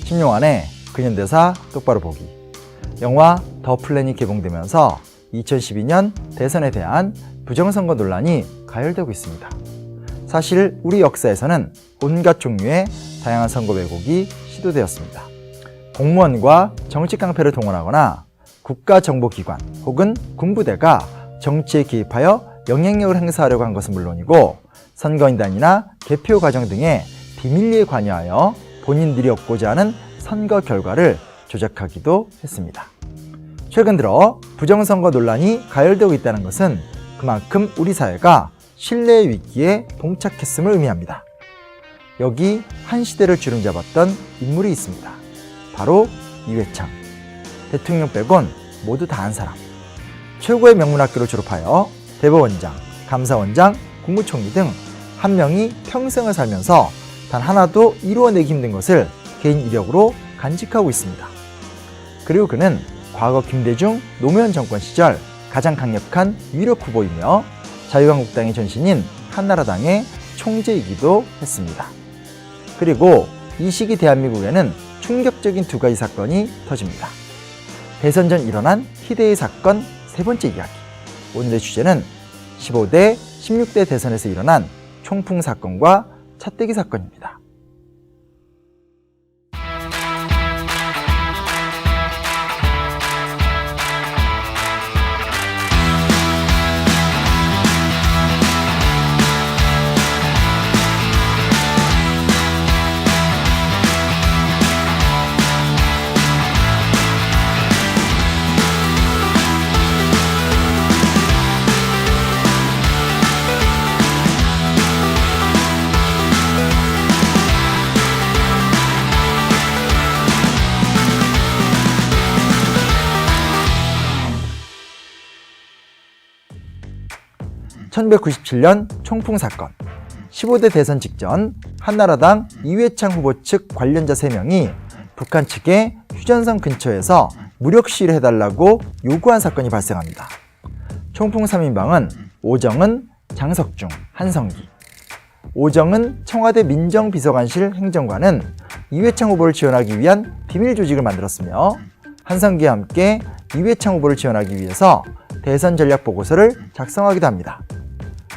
신용환의 근현대사 똑바로 보기. 영화 더 플랜이 개봉되면서 2012년 대선에 대한 부정선거 논란이 가열되고 있습니다. 사실 우리 역사에서는 온갖 종류의 다양한 선거 왜곡이 시도되었습니다. 공무원과 정치 깡패를 동원하거나 국가정보기관 혹은 군부대가 정치에 개입하여 영향력을 행사하려고 한 것은 물론이고, 선거인단이나 개표 과정 등의 비밀리에 관여하여 본인들이 얻고자 하는 선거 결과를 조작하기도 했습니다. 최근 들어 부정선거 논란이 가열되고 있다는 것은 그만큼 우리 사회가 신뢰의 위기에 봉착했음을 의미합니다. 여기 한 시대를 주름잡았던 인물이 있습니다. 바로 이회창. 대통령 빼곤 모두 다 한 사람. 최고의 명문학교를 졸업하여 대법원장, 감사원장, 국무총리 등 한 명이 평생을 살면서 단 하나도 이루어내기 힘든 것을 개인 이력으로 간직하고 있습니다. 그리고 그는 과거 김대중, 노무현 정권 시절 가장 강력한 위력 후보이며 자유한국당의 전신인 한나라당의 총재이기도 했습니다. 그리고 이 시기 대한민국에는 충격적인 두 가지 사건이 터집니다. 대선 전 일어난 희대의 사건 세 번째 이야기. 오늘의 주제는 15대, 16대 대선에서 일어난 총풍 사건과 차떼기 사건입니다. (1997년) 총풍 사건. 15대 대선 직전 한나라당 이회창 후보 측 관련자 3명이 북한 측에 휴전선 근처에서 무력 시위를 해달라고 요구한 사건이 발생합니다. 총풍 3인방은 오정은, 장석중, 한성기. 오정은 청와대 민정비서관실 행정관은 이회창 후보를 지원하기 위한 비밀 조직을 만들었으며, 한성기와 함께 이회창 후보를 지원하기 위해서 대선 전략 보고서를 작성하기도 합니다.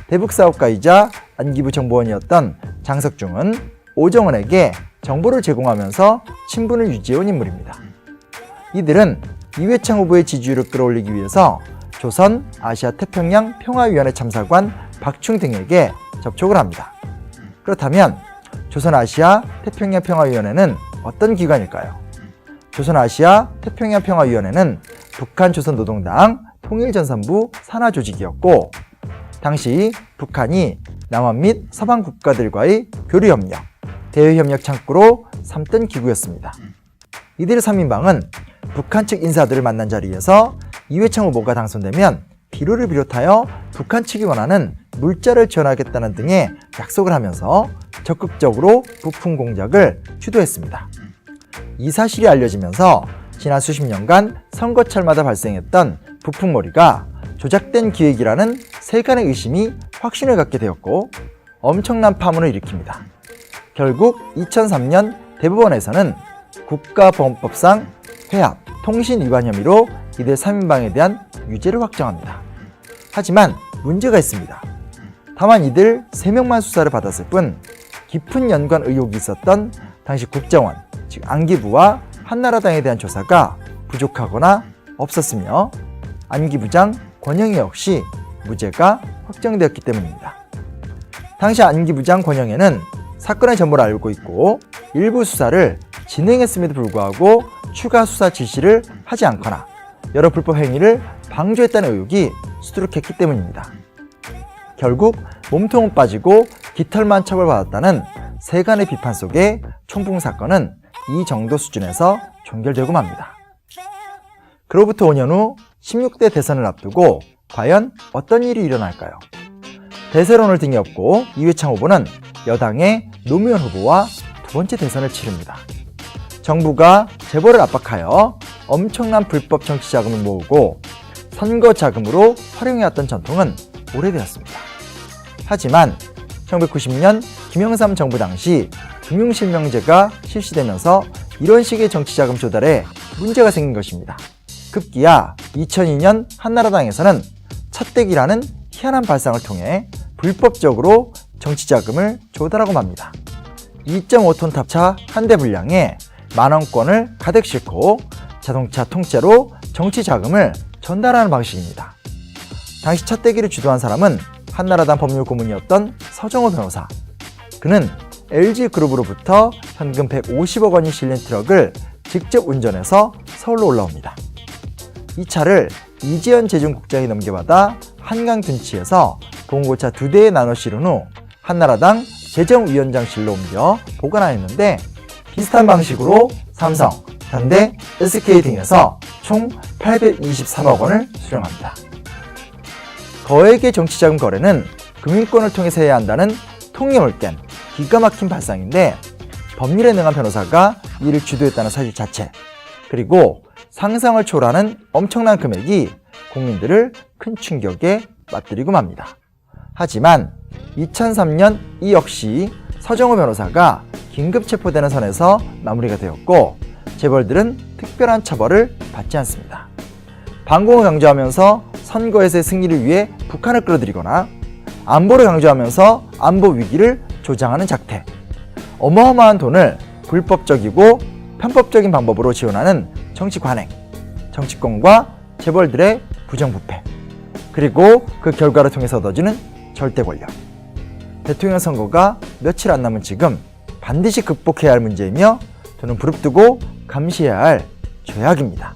대북 사업가이자 안기부 정보원이었던 장석중은 오정은에게 정보를 제공하면서 친분을 유지해온 인물입니다. 이들은 이회창 후보의 지지율을 끌어올리기 위해서 조선 아시아 태평양 평화위원회 참사관 박충 등에게 접촉을 합니다. 그렇다면 조선 아시아 태평양 평화위원회는 어떤 기관일까요? 조선 아시아 태평양 평화위원회는 북한 조선노동당 통일전선부 산하 조직이었고, 당시 북한이 남한 및 서방 국가들과의 교류협력, 대외협력 창구로 삼던 기구였습니다. 이들 3인방은 북한 측 인사들을 만난 자리에서 이회창 후보가 당선되면 비료를 비롯하여 북한 측이 원하는 물자를 지원하겠다는 등의 약속을 하면서 적극적으로 부품 공작을 주도했습니다. 이 사실이 알려지면서 지난 수십 년간 선거철마다 발생했던 부품몰이가 조작된 기획이라는 세간의 의심이 확신을 갖게 되었고, 엄청난 파문을 일으킵니다. 결국 2003년 대법원에서는 국가보안법상 회합, 통신 위반 혐의로 이들 3인방에 대한 유죄를 확정합니다. 하지만 문제가 있습니다. 다만 이들 3명만 수사를 받았을 뿐 깊은 연관 의혹이 있었던 당시 국정원, 즉 안기부와 한나라당에 대한 조사가 부족하거나 없었으며, 안기부장 권영희 역시 무죄가 확정되었기 때문입니다. 당시 안기부장 권영희는 사건의 전모를 알고 있고 일부 수사를 진행했음에도 불구하고 추가 수사 지시를 하지 않거나 여러 불법 행위를 방조했다는 의혹이 수두룩했기 때문입니다. 결국 몸통은 빠지고 깃털만 처벌받았다는 세간의 비판 속에 총풍 사건은 이 정도 수준에서 종결되고 맙니다. 그로부터 5년 후 16대 대선을 앞두고 과연 어떤 일이 일어날까요? 대세론을 등에 업고 이회창 후보는 여당의 노무현 후보와 두 번째 대선을 치릅니다. 정부가 재벌을 압박하여 엄청난 불법 정치 자금을 모으고 선거 자금으로 활용해왔던 전통은 오래되었습니다. 하지만 1990년 김영삼 정부 당시 금융실명제가 실시되면서 이런 식의 정치자금 조달에 문제가 생긴 것입니다. 급기야 2002년 한나라당에서는 찻대기라는 희한한 발상을 통해 불법적으로 정치자금을 조달하고 맙니다. 2.5톤 탑차 한 대 분량에 만원권을 가득 싣고 자동차 통째로 정치자금을 전달하는 방식입니다. 당시 찻대기를 주도한 사람은 한나라당 법률고문이었던 서정호 변호사. 그는 LG그룹으로부터 현금 150억 원이 실린 트럭을 직접 운전해서 서울로 올라옵니다. 이 차를 이재현 재중국장이 넘겨받아 한강 둔치에서 봉고차 2대에 나눠 실은 후 한나라당 재정위원장실로 옮겨 보관하였는데, 비슷한 방식으로 삼성, 현대, SK 등에서 총 823억 원을 수령합니다. 거액의 정치자금 거래는 금융권을 통해서 해야 한다는 통념을 깬 기가 막힌 발상인데, 법률에 능한 변호사가 이를 주도했다는 사실 자체, 그리고 상상을 초월하는 엄청난 금액이 국민들을 큰 충격에 맞들이고 맙니다. 하지만 2003년 이 역시 서정호 변호사가 긴급 체포되는 선에서 마무리가 되었고, 재벌들은 특별한 처벌을 받지 않습니다. 반공을 강조하면서 선거에서의 승리를 위해 북한을 끌어들이거나 안보를 강조하면서 안보 위기를 조장하는 작태, 어마어마한 돈을 불법적이고 편법적인 방법으로 지원하는 정치 관행, 정치권과 재벌들의 부정부패, 그리고 그 결과를 통해서 얻어지는 절대 권력. 대통령 선거가 며칠 안 남은 지금 반드시 극복해야 할 문제이며, 저는 부릅뜨고 감시해야 할 죄악입니다.